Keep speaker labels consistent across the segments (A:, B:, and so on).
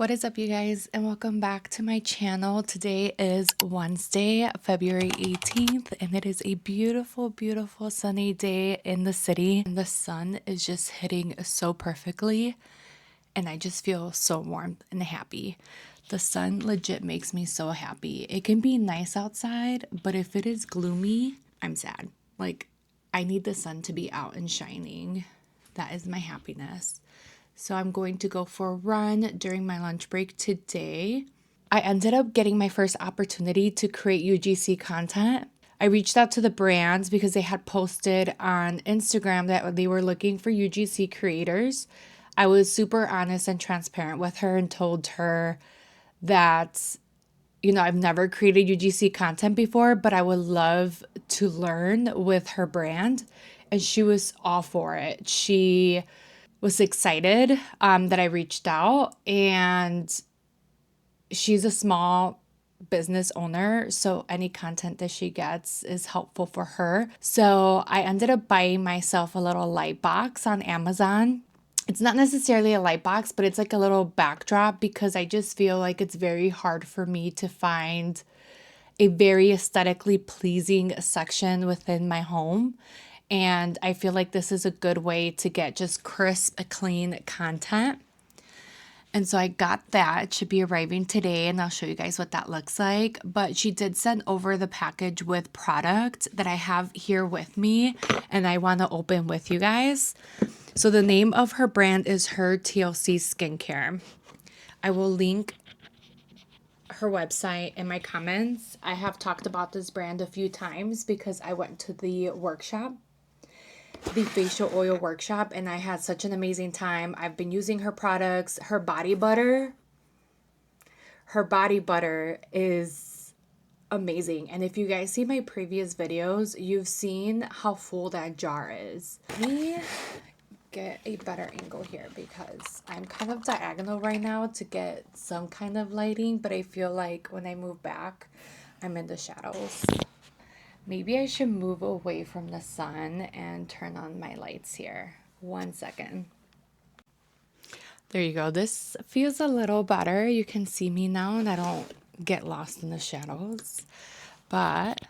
A: What is up, you guys, and welcome back to my channel. Today is Wednesday, February 18th, and it is a beautiful, beautiful sunny day in the city. And the sun is just hitting so perfectly, and I just feel so warm and happy. The sun legit makes me so happy. It can be nice outside, but if it is gloomy, I'm sad. Like, I need the sun to be out and shining. That is my happiness. So I'm going to go for a run during my lunch break today. I ended up getting my first opportunity to create UGC content. I reached out to the brands because they had posted on Instagram that they were looking for UGC creators. I was super honest and transparent with her and told her that, I've never created UGC content before, but I would love to learn with her brand. And she was all for it. She was excited that I reached out, and she's a small business owner, so any content that she gets is helpful for her. So I ended up buying myself a little light box on Amazon. It's not necessarily a light box, but it's like a little backdrop because I just feel like it's very hard for me to find a very aesthetically pleasing section within my home. And I feel like this is a good way to get just crisp, clean content. And so I got that. It should be arriving today, and I'll show you guys what that looks like. But she did send over the package with product that I have here with me, and I want to open with you guys. So the name of her brand is Her TLC Skincare. I will link her website in my comments. I have talked about this brand a few times because I went to the workshop, the facial oil workshop, and I had such an amazing time. I've been using her products. Her body butter is amazing. And if you guys see my previous videos, you've seen how full that jar is. Let me get a better angle here because I'm kind of diagonal right now to get some kind of lighting, but I feel like when I move back, I'm in the shadows. Maybe I should move away from the sun and turn on my lights here. 1 second. There you go. This feels a little better. You can see me now and I don't get lost in the shadows. But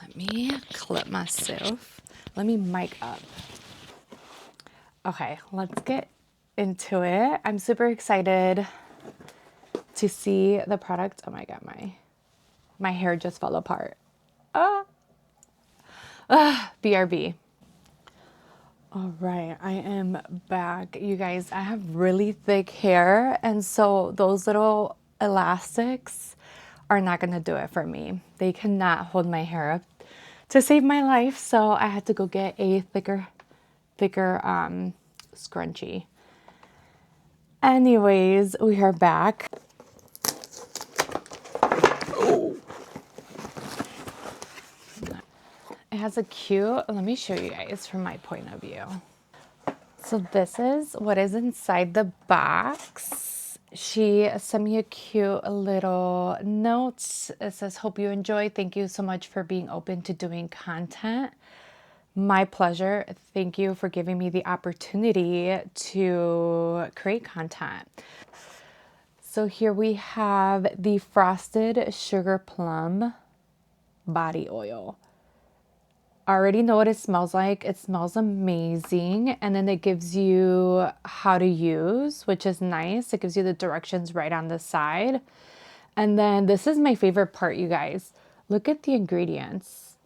A: let me clip myself. Let me mic up. Okay, let's get into it. I'm super excited to see the product. Oh my God, my hair just fell apart. BRB. All right, I am back. You guys, I have really thick hair, and so those little elastics are not gonna do it for me. They cannot hold my hair up to save my life, so I had to go get a thicker scrunchie. Anyways, we are back. It has a cute, let me show you guys from my point of view. So this is what is inside the box. She sent me a cute little note. It says, hope you enjoy. Thank you so much for being open to doing content. My pleasure. Thank you for giving me the opportunity to create content. So here we have the Frosted Sugar Plum Body Oil. I already know what it smells like. It smells amazing. And then it gives you how to use, which is nice. It gives you the directions right on the side. And then this is my favorite part, you guys. Look at the ingredients.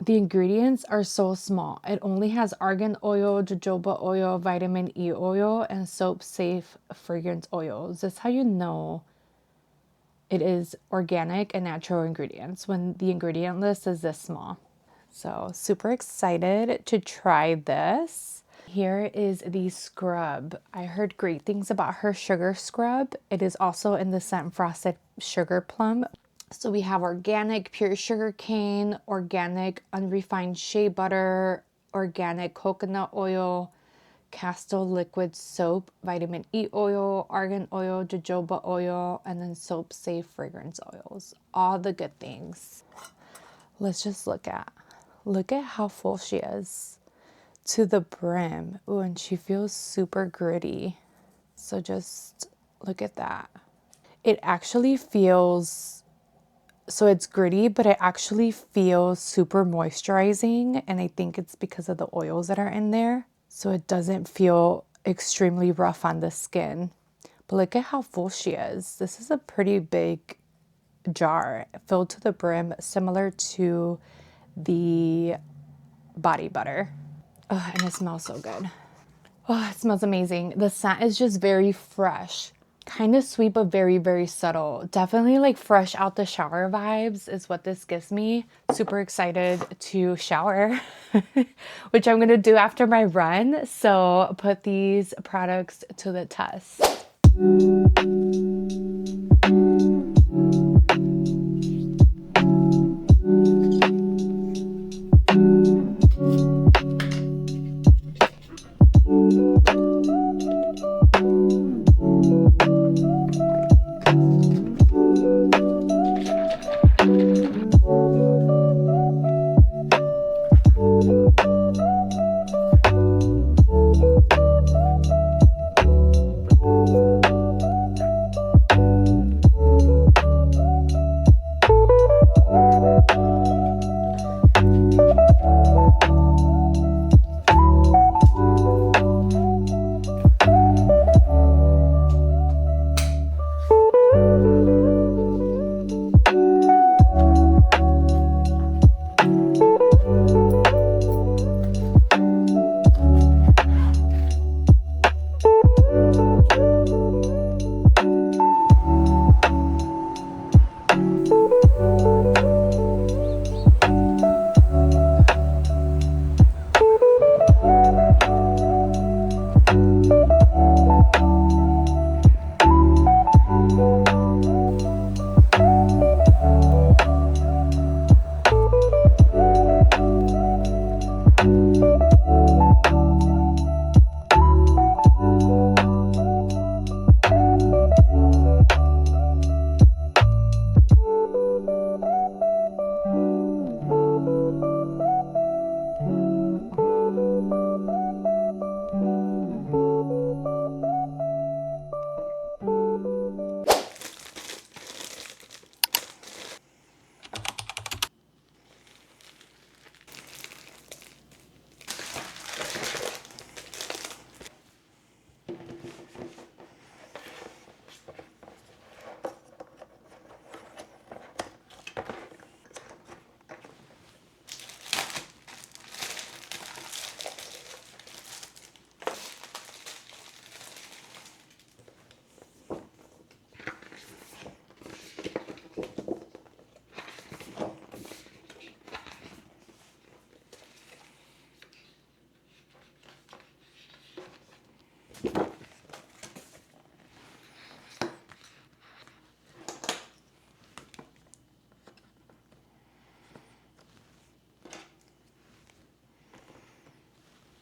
A: The ingredients are so small. It only has argan oil, jojoba oil, vitamin E oil, and soap-safe fragrance oils. That's how you know it is organic and natural ingredients when the ingredient list is this small. So super excited to try this. Here is the scrub. I heard great things about her sugar scrub. It is also in the scent Frosted Sugar Plum. So we have organic pure sugar cane, organic unrefined shea butter, organic coconut oil, castor liquid soap, vitamin E oil, argan oil, jojoba oil, and then soap-safe fragrance oils. All the good things. Let's just look at how full she is. to the brim. Ooh, and she feels super gritty. So just look at that. It actually feels, so it's gritty, but it actually feels super moisturizing. And I think it's because of the oils that are in there. So it doesn't feel extremely rough on the skin. But look at how full she is. This is a pretty big jar filled to the brim, similar to the body butter. Oh, and it smells so good. Oh, it smells amazing. The scent is just very fresh. Kind of sweet, but very, very subtle. Definitely like fresh out the shower vibes is what this gives me. Super excited to shower, which I'm going to do after my run. So put these products to the test.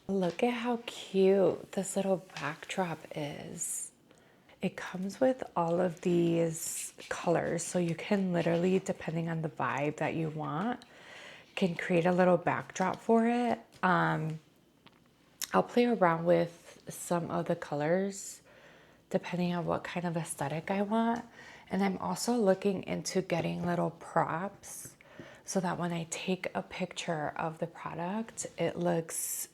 A: Look at how cute this little backdrop is. It comes with all of these colors, so you can literally, depending on the vibe that you want, can create a little backdrop for it. I'll play around with some of the colors depending on what kind of aesthetic I want. And I'm also looking into getting little props so that when I take a picture of the product, it looks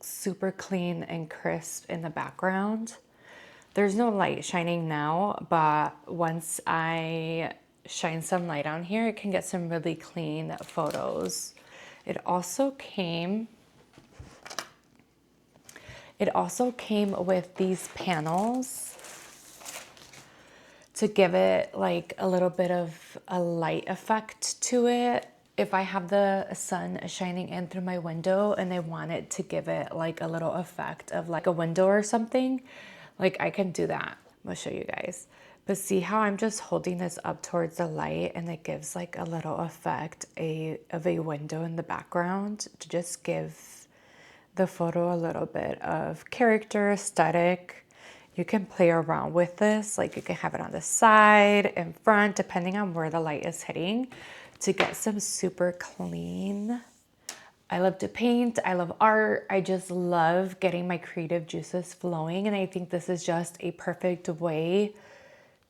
A: super clean and crisp in the background. There's no light shining now, but once I shine some light on here, it can get some really clean photos. It also came with these panels to give it like a little bit of a light effect to it. If I have the sun shining in through my window and I want it to give it like a little effect of like a window or something, like I can do that. I'm gonna show you guys. But see how I'm just holding this up towards the light and it gives like a little effect of a window in the background to just give the photo a little bit of character, aesthetic. You can play around with this, like you can have it on the side, in front, depending on where the light is hitting, to get some super clean I love to paint. I love art. I just love getting my creative juices flowing. And I think this is just a perfect way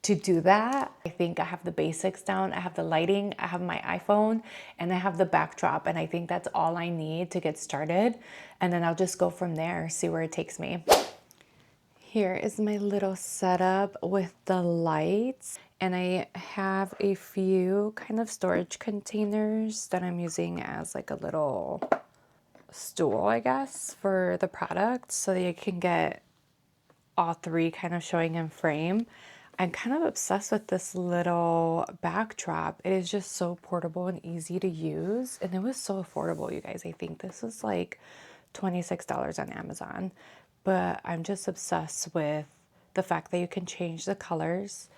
A: to do that. I think I have the basics down. I have the lighting, I have my iPhone, and I have the backdrop. And I think that's all I need to get started. And then I'll just go from there, see where it takes me. Here is my little setup with the lights. And I have a few kind of storage containers that I'm using as like a little stool, I guess, for the product so that you can get all three kind of showing in frame. I'm kind of obsessed with this little backdrop. It is just so portable and easy to use. And it was so affordable, you guys. I think this was like $26 on Amazon. But I'm just obsessed with the fact that you can change the colors.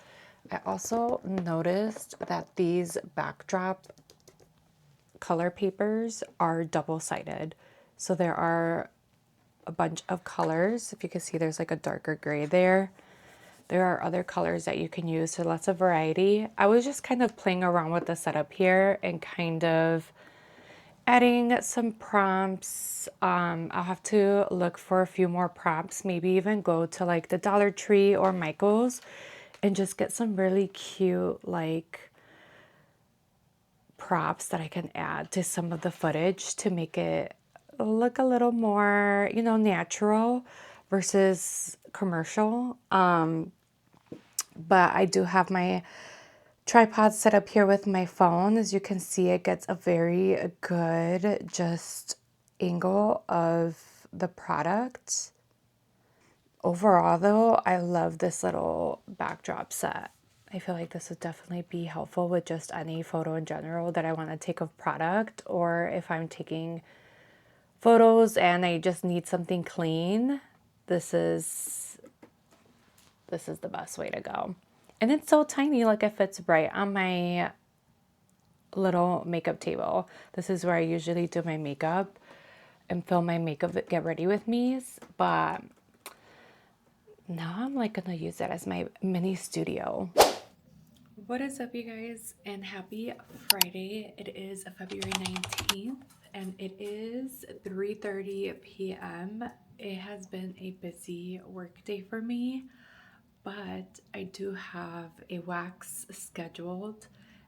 A: I also noticed that these backdrop color papers are double-sided. So there are a bunch of colors. If you can see, there's like a darker gray there. There are other colors that you can use, so lots of variety. I was just kind of playing around with the setup here and kind of adding some prompts. I'll have to look for a few more prompts, maybe even go to like the Dollar Tree or Michael's and just get some really cute like props that I can add to some of the footage to make it look a little more, you know, natural versus commercial. But I do have my tripod set up here with my phone. As you can see, it gets a very good just angle of the product. Overall though, I love this little backdrop set. I feel like this would definitely be helpful with just any photo in general that I want to take of product, or if I'm taking photos and I just need something clean, this is the best way to go. And it's so tiny, like it fits right on my little makeup table. This is where I usually do my makeup and film my makeup, get ready with me's, but now I'm like gonna use it as my mini studio. What is up, you guys, and happy Friday. It is February 19th and it is 3:30 p.m. It has been a busy work day for me, but I do have a wax scheduled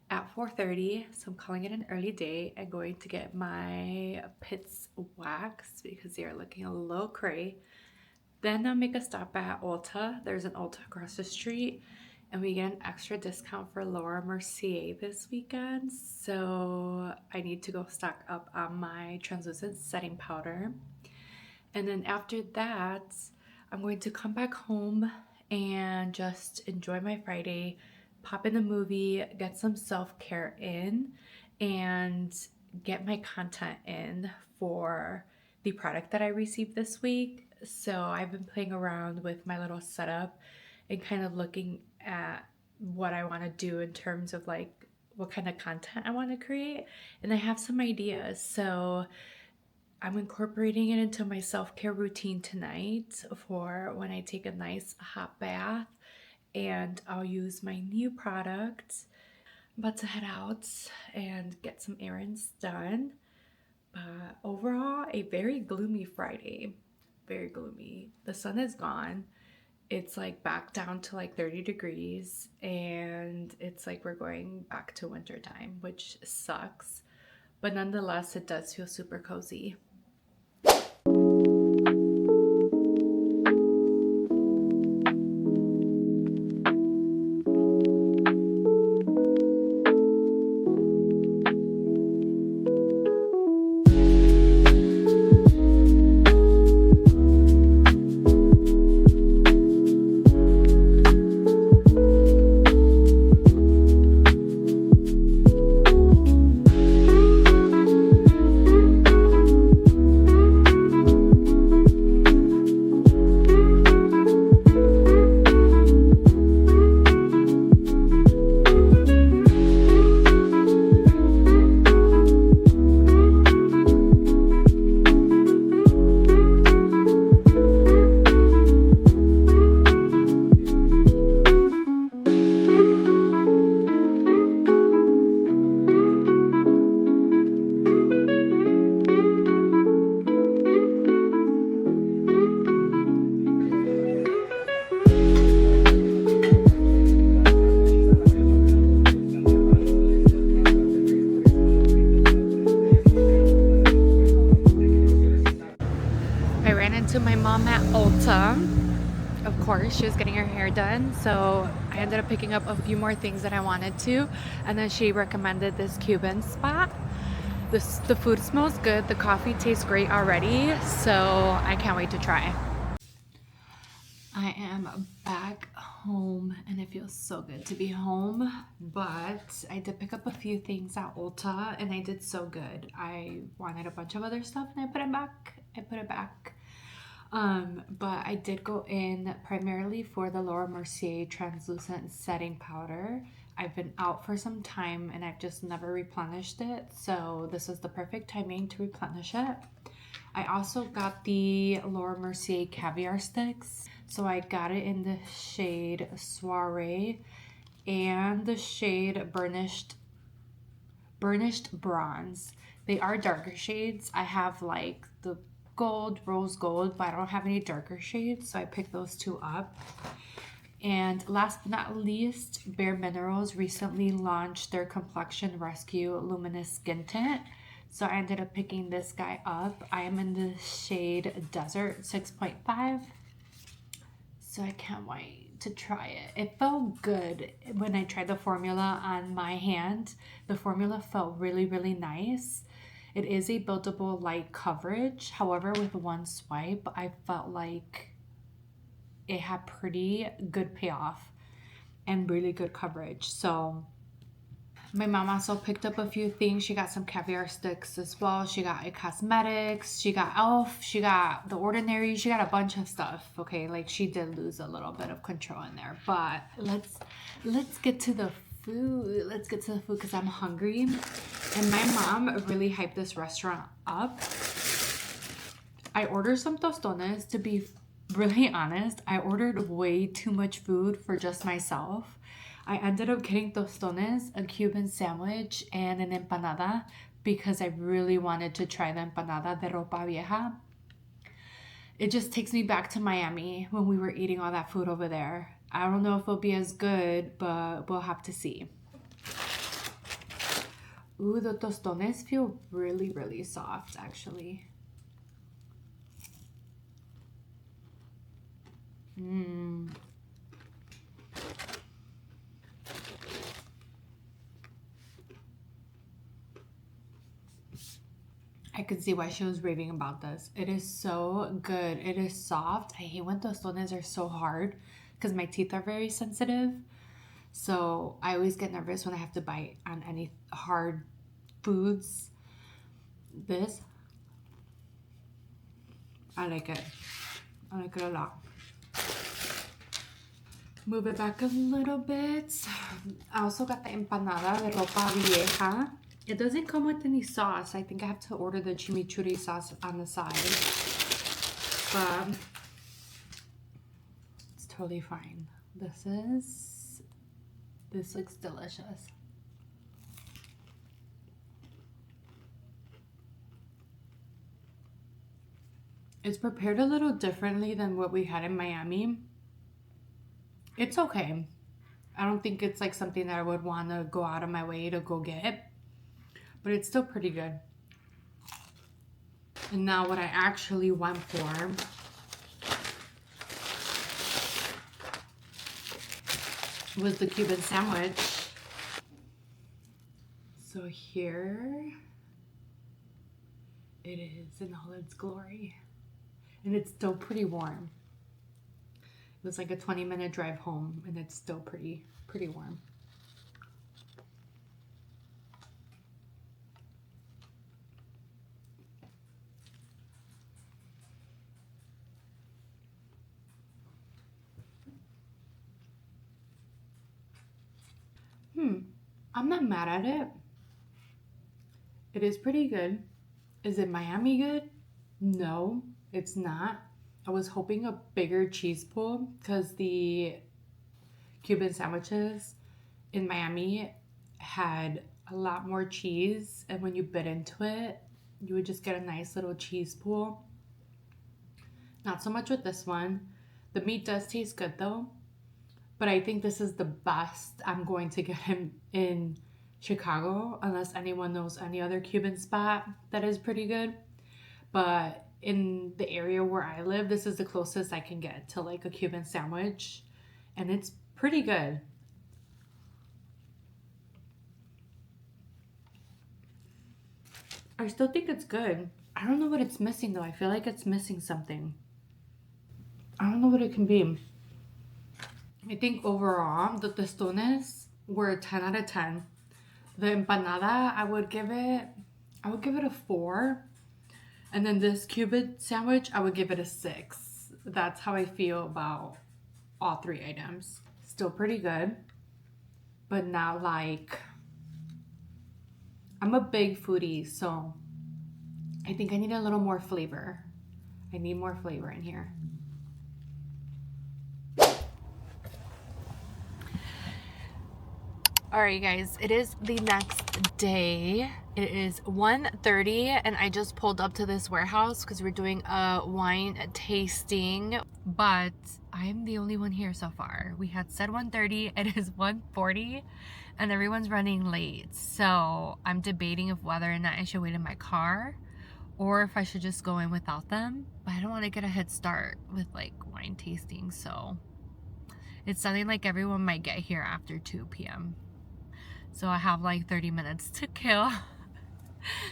A: at 4:30, so I'm calling it an early day. I'm going to get my pits waxed because they are looking a little cray. Then I'll make a stop at Ulta. There's an Ulta across the street, and we get an extra discount for Laura Mercier this weekend, so I need to go stock up on my translucent setting powder. And then after that, I'm going to come back home and just enjoy my Friday, pop in a movie, get some self-care in, and get my content in for the product that I received this week. So I've been playing around with my little setup and kind of looking at what I want to do in terms of like what kind of content I want to create, and I have some ideas. So I'm incorporating it into my self-care routine tonight for when I take a nice hot bath, and I'll use my new product. I'm about to head out and get some errands done. But overall, a very gloomy Friday. Very gloomy. The sun is gone. It's like back down to like 30 degrees, and it's like we're going back to winter time, which sucks. But nonetheless, it does feel super cozy. course, she was getting her hair done, so I ended up picking up a few more things that I wanted to, and then she recommended this Cuban spot. The food smells good, the coffee tastes great already, so I can't wait to try. I am back home and it feels so good to be home, but I did pick up a few things at Ulta and I did so good. I wanted a bunch of other stuff and I put it back. But I did go in primarily for the Laura Mercier translucent setting powder. I've been out for some time and I've just never replenished it, so this was the perfect timing to replenish it. I also got the Laura Mercier caviar sticks. So I got it in the shade Soiree and the shade Burnished Bronze. They are darker shades. I have like the gold, rose gold, but I don't have any darker shades, so I picked those two up. And last but not least, Bare Minerals recently launched their Complexion Rescue Luminous Skin Tint. So I ended up picking this guy up. I am in the shade Desert 6.5. So I can't wait to try it. It felt good when I tried the formula on my hand. The formula felt really, really nice. It is a buildable light coverage. However, with one swipe, I felt like it had pretty good payoff and really good coverage. So my mom also picked up a few things. She got some caviar sticks as well. She got cosmetics. She got e.l.f. She got The Ordinary. She got a bunch of stuff. Okay, like she did lose a little bit of control in there. But let's get to the food. Let's get to the food because I'm hungry. And my mom really hyped this restaurant up. I ordered some tostones. To be really honest, I ordered way too much food for just myself. I ended up getting tostones, a Cuban sandwich, and an empanada because I really wanted to try the empanada de ropa vieja. It just takes me back to Miami when we were eating all that food over there. I don't know if it'll be as good, but we'll have to see. Ooh, the tostones feel really, really soft, actually. I could see why she was raving about this. It is so good. It is soft. I hate when tostones are so hard because my teeth are very sensitive. So I always get nervous when I have to bite on any hard foods. This, I like it. I like it a lot. Move it back a little bit. I also got the empanada de ropa vieja. It doesn't come with any sauce. I think I have to order the chimichurri sauce on the side. But it's totally fine. This looks delicious. It's prepared a little differently than what we had in Miami. It's okay. I don't think it's like something that I would want to go out of my way to go get. But it's still pretty good. And now what I actually went for was the Cuban sandwich. So here it is in all its glory. And it's still pretty warm. It was like a 20-minute drive home and it's still pretty warm. I'm not mad at it. It is pretty good. Is it Miami good? No, it's not. I was hoping a bigger cheese pool because the Cuban sandwiches in Miami had a lot more cheese, and when you bit into it, you would just get a nice little cheese pool. Not so much with this one. The meat does taste good though. But I think this is the best I'm going to get him in Chicago, unless anyone knows any other Cuban spot that is pretty good. But in the area where I live, this is the closest I can get to like a Cuban sandwich, and it's pretty good. I still think it's good. I don't know what it's missing though. I feel like it's missing something. I don't know what it can be. I think overall the tostones were a 10 out of 10. The empanada, I would give it a 4. And then this Cuban sandwich, I would give it a 6. That's how I feel about all 3 items. Still pretty good, but not like, I'm a big foodie, so I think I need a little more flavor. I need more flavor in here. All right, guys, it is the next day. It is 1:30 and I just pulled up to this warehouse because we're doing a wine tasting, but I'm the only one here so far. We had said 1:30, it is 1:40 and everyone's running late. So I'm debating of whether or not I should wait in my car or if I should just go in without them. But I don't want to get a head start with like wine tasting, so it's something like everyone might get here after 2 p.m. So I have like 30 minutes to kill.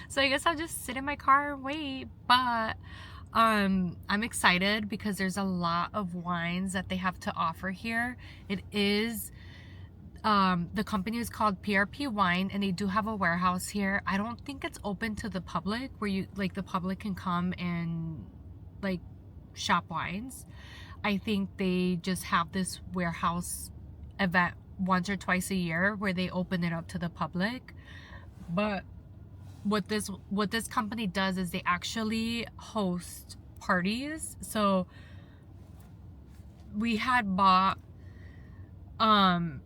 A: So I guess I'll just sit in my car and wait. But I'm excited because there's a lot of wines that they have to offer here. It is the company is called PRP Wine, and they do have a warehouse here. I don't think it's open to the public where you like the public can come and like shop wines. I think they just have this warehouse event once or twice a year where they open it up to the public. But what this company does is they actually host parties. So we had bought some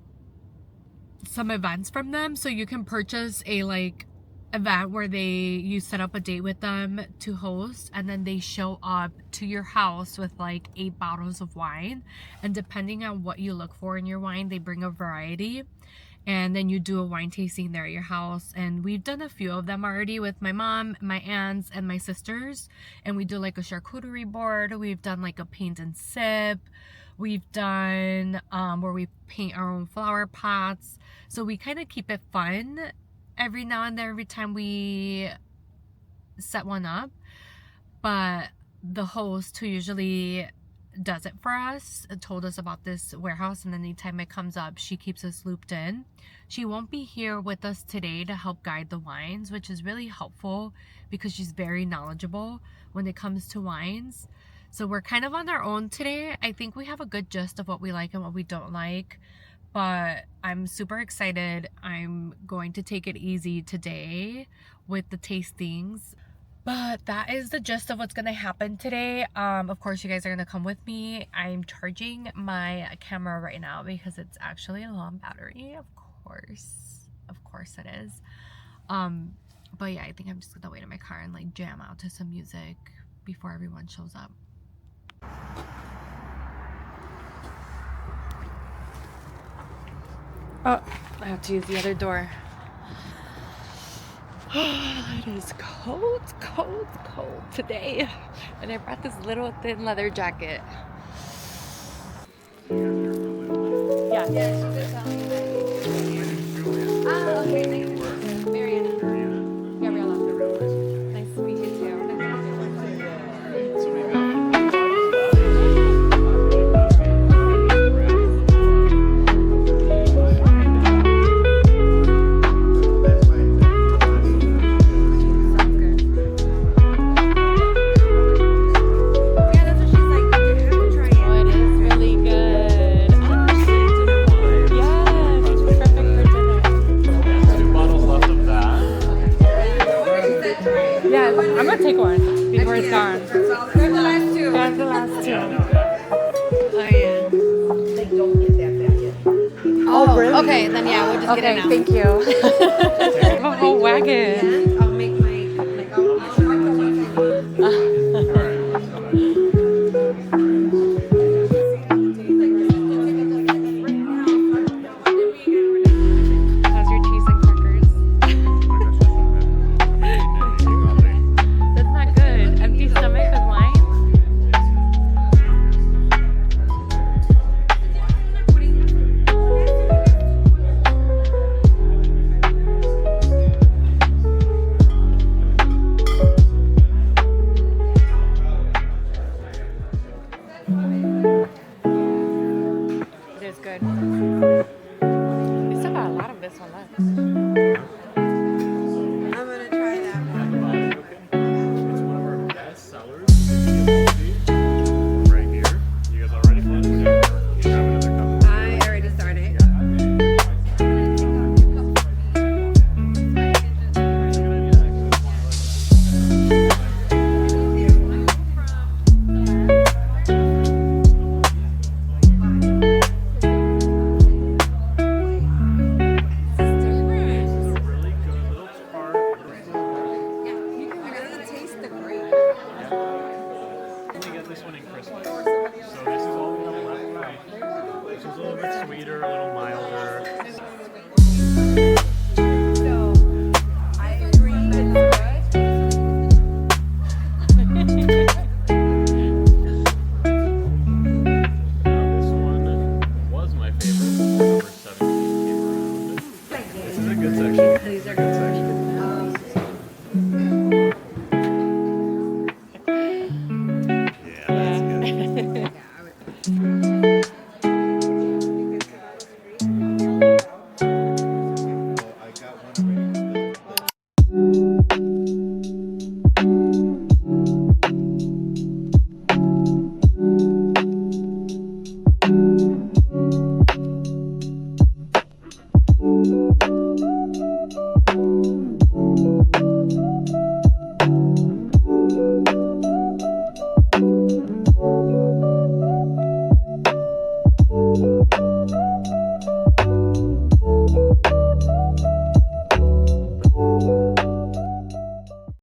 A: events from them, so you can purchase a like event where you set up a date with them to host, and then they show up to your house with like 8 bottles of wine, and depending on what you look for in your wine, they bring a variety, and then you do a wine tasting there at your house. And we've done a few of them already with my mom, my aunts, and my sisters, and we do like a charcuterie board. We've done like a paint and sip. We've done where we paint our own flower pots. So we kind of keep it fun every now and then, every time we set one up. But the host, who usually does it for us, told us about this warehouse, and anytime it comes up, she keeps us looped in. She won't be here with us today to help guide the wines, which is really helpful because she's very knowledgeable when it comes to wines. So we're kind of on our own today. I think we have a good gist of what we like and what we don't like, but I'm super excited. I'm going to take it easy today with the tastings. But that is the gist of what's going to happen today. Of course, you guys are going to come with me. I'm charging my camera right now because it's actually a low on battery. Of course it is. But yeah, I think I'm just going to wait in my car and like jam out to some music before everyone shows up. Oh, I have to use the other door. It is cold today. And I brought this little thin leather jacket. Yeah. Ah, okay, thank you. Mariana. Gabriella. Nice to meet you too. I'm gonna take one before it's gone. Grab the last two. Grab the last two. Oh yeah. They don't get that back yet. Oh really? Okay, then yeah, we'll just get it now. Thank you. I have a whole wagon. I'll make my How's your cheese and crackers? That's not good. Empty stomach. was good. We still got a lot of this one left.
B: I'm gonna try that one.
C: It's one of our best sellers. Right here. You guys all ready for it? You have another cup?
B: I already started.
C: This one in Christmas. So this is all we have left. This is a little bit sweeter, a little milder.